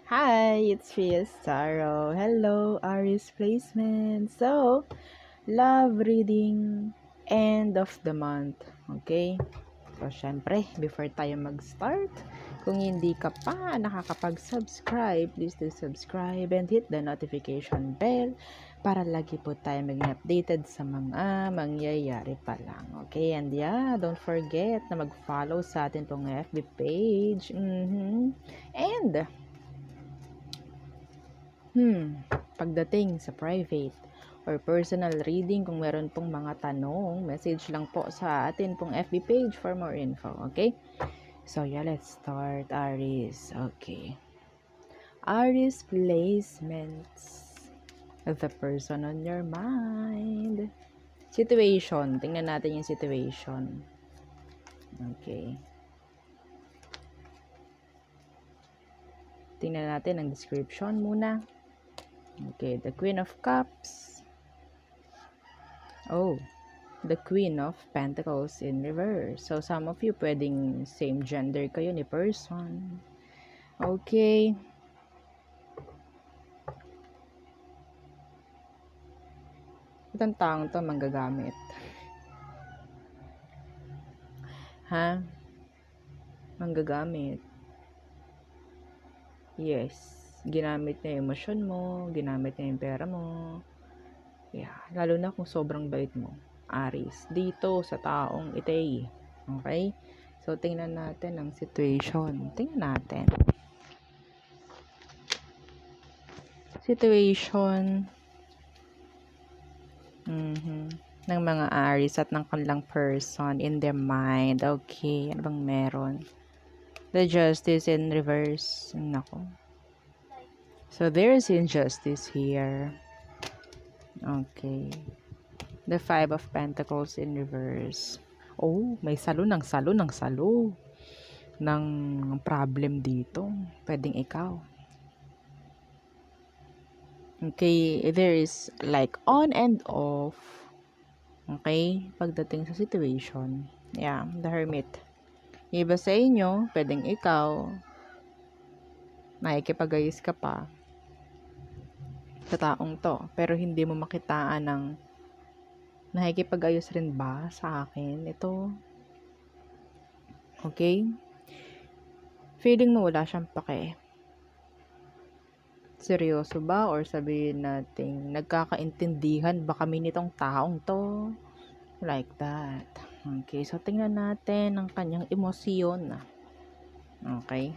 Hi, it's Fia Staro. Hello, Aries placement. So, love reading end of the month. Okay? So, syempre, before tayo mag-start, kung hindi ka pa nakakapag-subscribe, please do subscribe and hit the notification bell para lagi po tayo maging updated sa mga mangyayari pa lang. Okay? And yeah, don't forget na mag-follow sa atin pong FB page. And pagdating sa private or personal reading, kung meron pong mga tanong, message lang po sa atin pong FB page for more info, okay? So yeah, let's start, Aries. Okay. Aries placements. The person on your mind. Situation. Tingnan natin yung situation. Okay. Tingnan natin ang description muna. Okay, the Queen of Cups. Oh, the Queen of Pentacles in reverse. So, some of you, pwedeng same gender kayo ni person. Okay. Itong taong to manggagamit. Ha? Manggagamit. Yes. Ginamit niya yung emosyon mo, ginamit niya yung pera mo. Yeah. Lalo na kung sobrang bait mo. Aries. Dito sa taong itay. Okay? So, tingnan natin ang situation. Tingnan natin. Situation ng mga Aries at ng kanilang person in their mind. Okay, ano bang meron? The Justice in reverse. Nako. So, there is injustice here. Okay. The Five of Pentacles in reverse. Oh, may salo ng problem dito. Pwedeng ikaw. Okay, there is like on and off. Okay, pagdating sa situation. Yeah, the Hermit. Yung iba sa inyo, pwedeng ikaw, nakikipagayos ka pa sa taong to, pero hindi mo makitaan ng nakikipagayos rin ba sa akin ito. Okay? Feeling mo wala siyang pake. Seryoso ba? Or sabihin natin, nagkakaintindihan ba kami nitong taong to? Like that. Okay, so tingnan natin ang kanyang emosyon. Okay?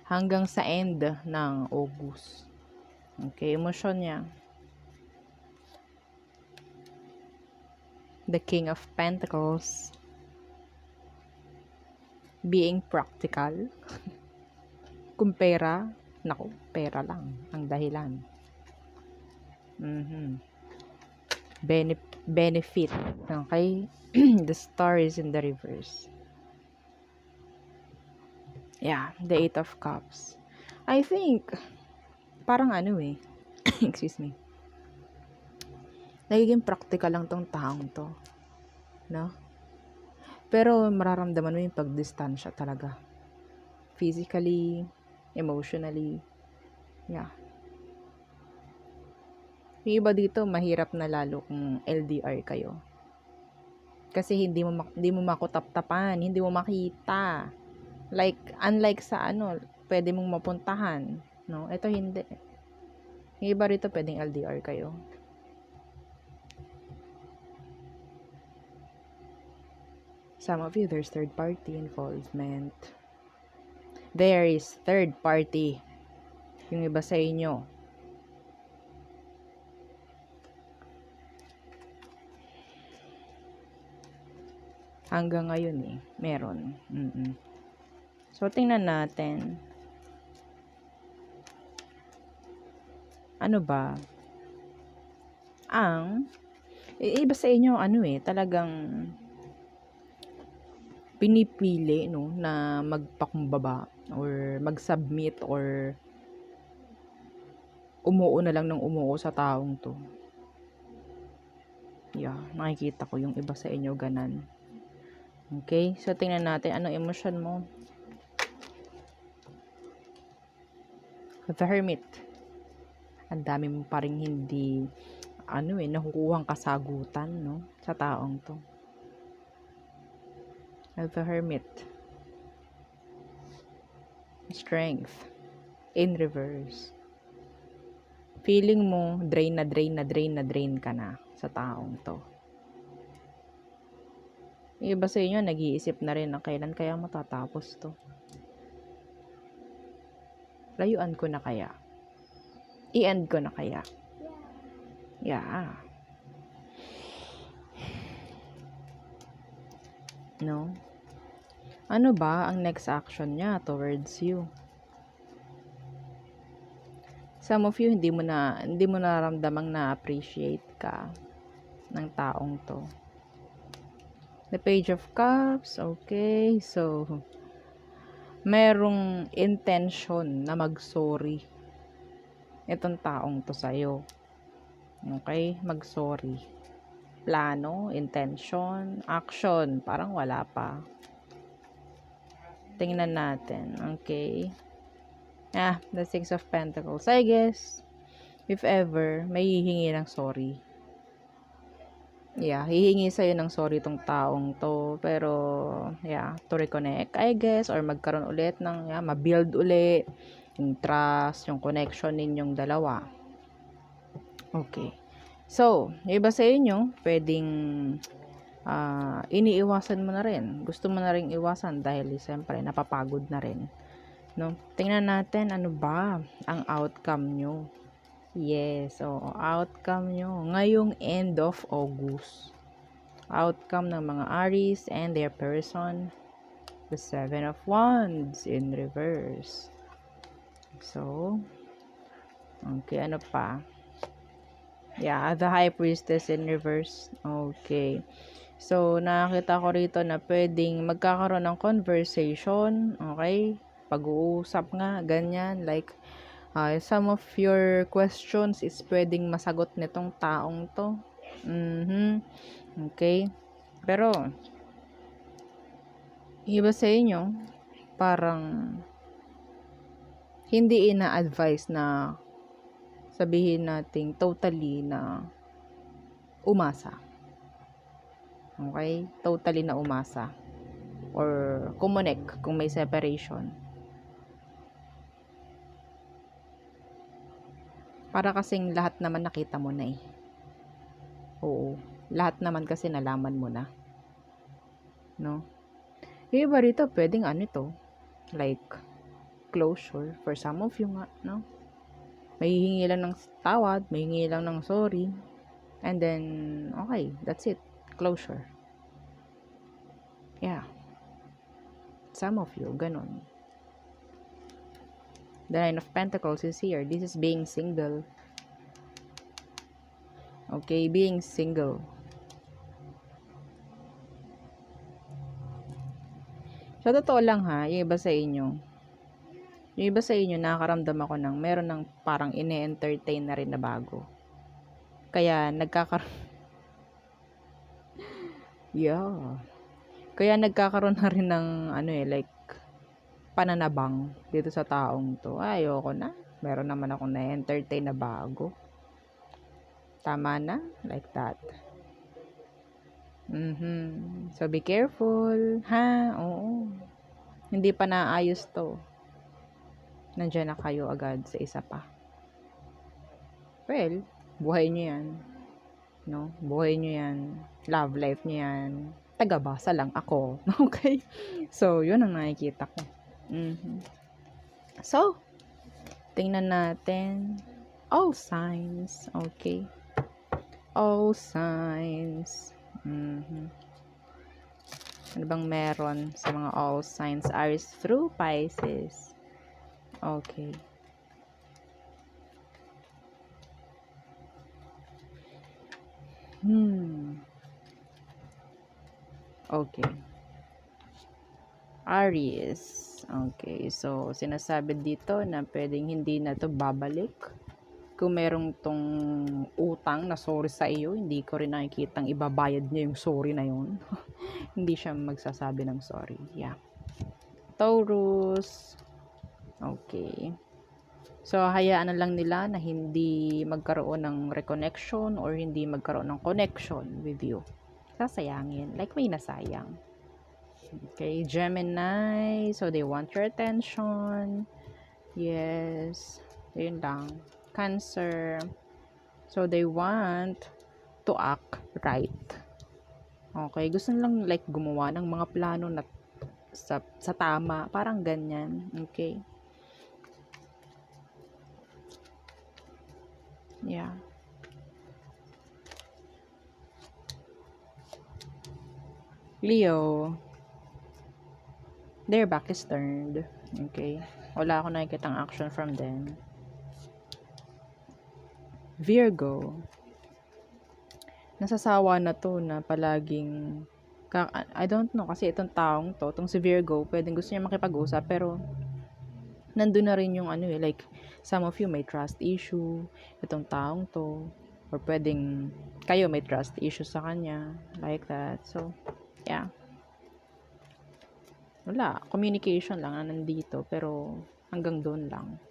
Hanggang sa end ng August. Okay, emosyon niya. The King of Pentacles. Being practical. Kung pera, naku, pera lang ang dahilan. Benefit. Okay? The Star is in the reverse. Yeah, the Eight of Cups. I think, parang excuse me. Nagiging practical lang tong taong to. No? Pero mararamdaman mo yung pagdistansya talaga. Physically, emotionally. Yeah. Yung iba dito, mahirap na lalo kung LDR kayo. Kasi hindi mo makutap-tapan, hindi mo makita. Like, unlike sa pwede mong mapuntahan. No? Ito hindi. Yung iba rito, pwedeng LDR kayo. Some of you, there's third party involvement. There is third party. Yung iba sa inyo. Hanggang ngayon meron. So, tingnan natin. Ano ba? Iba sa inyo, talagang pinipili, na magpakumbaba or mag-submit or umuo na lang ng umuo sa taong to. Yeah, nakikita ko yung iba sa inyo ganan. Okay, so tingnan natin, anong emosyon mo? The Hermit. Ang dami mo pa rin hindi, nakukuhang kasagutan, no? Sa taong to. The Hermit. Strength. In reverse. Feeling mo, drain ka na sa taong to. Yung iba sa inyo, nag-iisip na rin na kailan kaya matatapos to. Layuan ko na kaya? I-end ko na kaya? Yeah. No? Ano ba ang next action niya towards you? Some of you, hindi mo naramdamang na-appreciate ka ng taong to. The Page of Cups, okay. So, merong intention na mag-sorry itong taong to sa'yo. Okay? Mag-sorry. Plano, intention, action, parang wala pa. Tingnan natin. Okay. The Six of Pentacles. I guess, if ever, may hihingi ng sorry. Yeah, hihingi sa'yo ng sorry tong taong to. Pero, to reconnect, I guess, or magkaroon ulit ng, ma-build ulit yung trust, yung connection ninyong dalawa. Okay. So, yung iba sa inyo, pwedeng iniiwasan mo na rin. Gusto mo na rin iwasan dahil, siyempre, napapagod na rin. No? Tingnan natin, ano ba ang outcome nyo. Yes, outcome nyo ngayong end of August. Outcome ng mga Aries and their person. The Seven of Wands in reverse. So, okay, ano pa? The High Priestess in reverse. Okay. So, nakita ko rito na pwedeng magkakaroon ng conversation. Okay? Pag-uusap nga, ganyan. Like, some of your questions is pwedeng masagot nitong taong to. Okay? Pero, iba sa inyo, parang hindi ina-advise na sabihin nating totally na umasa. Okay? Totally na umasa. Or kumonek kung may separation. Para kasing lahat naman nakita mo na eh. Oo. Lahat naman kasi nalaman mo na. No? Yung iba rito, pwedeng like, closure for some of you nga, no? May hihingi lang ng tawad, may hihingi lang ng sorry, and then, okay, that's it. Closure. Yeah. Some of you, ganun. The Nine of Pentacles is here. This is being single. Okay, being single. Sa totoo lang yung iba sa inyo, nakakaramdam ako ng meron ng parang ine-entertain na rin na bago. Kaya Kaya nagkakaroon na rin ng like pananabang dito sa taong to. Ayoko na. Meron naman akong na-entertain na bago. Tama na? Like that. So, be careful. Oo. Hindi pa naayos to. Nandiyan na kayo agad sa isa pa. Well, buhay nyo yan. No? Buhay nyo yan. Love life nyo yan. Taga-basa lang ako. Okay? So, yun ang nakikita ko. So, tingnan natin. All signs. Okay. All signs. Ano bang meron sa mga all signs? Aries through Pisces. Okay. Okay. Aries. Okay. So, sinasabi dito na pwedeng hindi na to babalik. Kung merong tong utang na sorry sa iyo, hindi ko rin nakikitang ibabayad niya yung sorry na yun. Hindi siya magsasabi ng sorry. Yeah. Taurus. Okay. So, hayaan na lang nila na hindi magkaroon ng reconnection or hindi magkaroon ng connection with you. Sasayangin. Like, may nasayang. Okay, Gemini. So, they want your attention. Yes. Yun lang. Cancer. So, they want to act right. Okay, gusto nilang like gumawa ng mga plano na sa tama. Parang ganyan. Okay. Yeah. Leo. Their back is turned. Okay. Wala akong nakikitang action from them. Virgo. Nasasawa na to na palaging I don't know kasi itong taong to, itong si Virgo, pwedeng gusto niya makipag-usap pero nandun na rin yung like some of you may trust issue itong taong to or pwedeng kayo may trust issue sa kanya like that. So, yeah. Wala, communication lang nandito pero hanggang doon lang.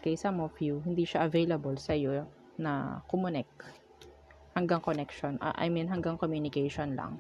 Okay, some of you hindi siya available sa iyo na kumonek. Hanggang connection, hanggang communication lang.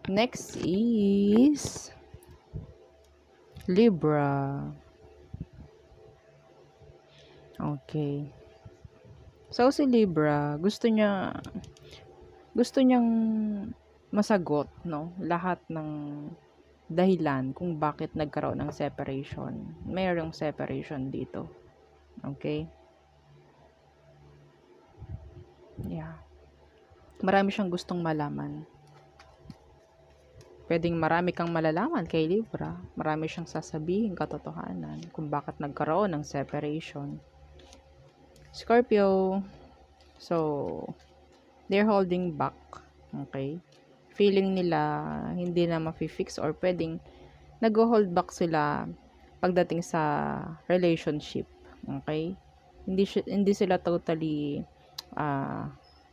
Next is Libra. Okay. So, si Libra, gusto niyang masagot, no? Lahat ng dahilan kung bakit nagkaroon ng separation. Mayroong separation dito. Okay? Yeah. Marami siyang gustong malaman. Pwedeng marami kang malalaman kay Libra. Marami siyang sasabihin katotohanan kung bakit nagkaroon ng separation. Scorpio. So, they're holding back. Okay? Feeling nila hindi na ma-fix or pwedeng nag-hold back sila pagdating sa relationship. Okay? Hindi sila totally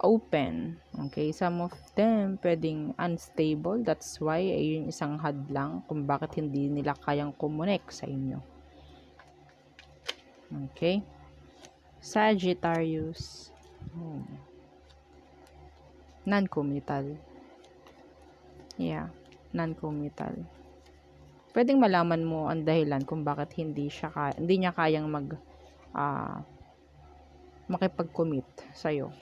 open. Okay? Some of them pwedeng unstable. That's why ayun isang hadlang kung bakit hindi nila kayang kumonek sa inyo. Okay? Sagittarius. Non-committal. Yeah, non-committal. Pwedeng malaman mo ang dahilan kung bakit hindi niya kayang makipag-commit sa'yo.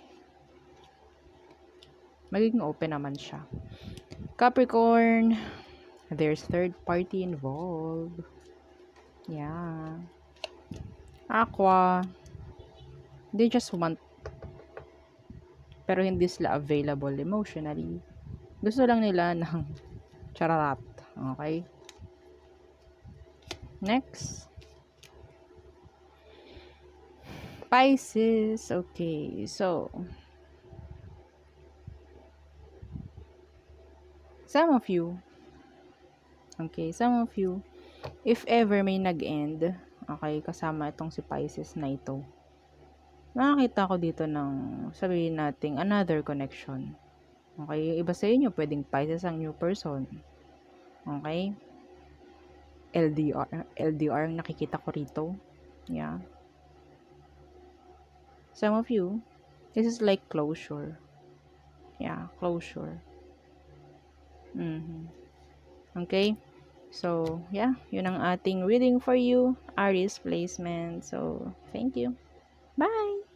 Magiging open naman siya. Capricorn, there's third party involved. Yeah. Aqua, they just want pero hindi sila available emotionally. Gusto lang nila ng chararat. Okay? Next. Pisces. Okay. So, some of you, if ever may nag-end, okay, kasama itong si Pisces na ito, nakakita ko dito ng, sabihin natin, another connection. Okay, yung iba sa inyo, pwedeng Pisces ang new person. Okay? LDR ang nakikita ko rito. Yeah. Some of you, this is like closure. Yeah, closure. Okay? So, yeah, yun ang ating reading for you, Aries placement. So, thank you. Bye!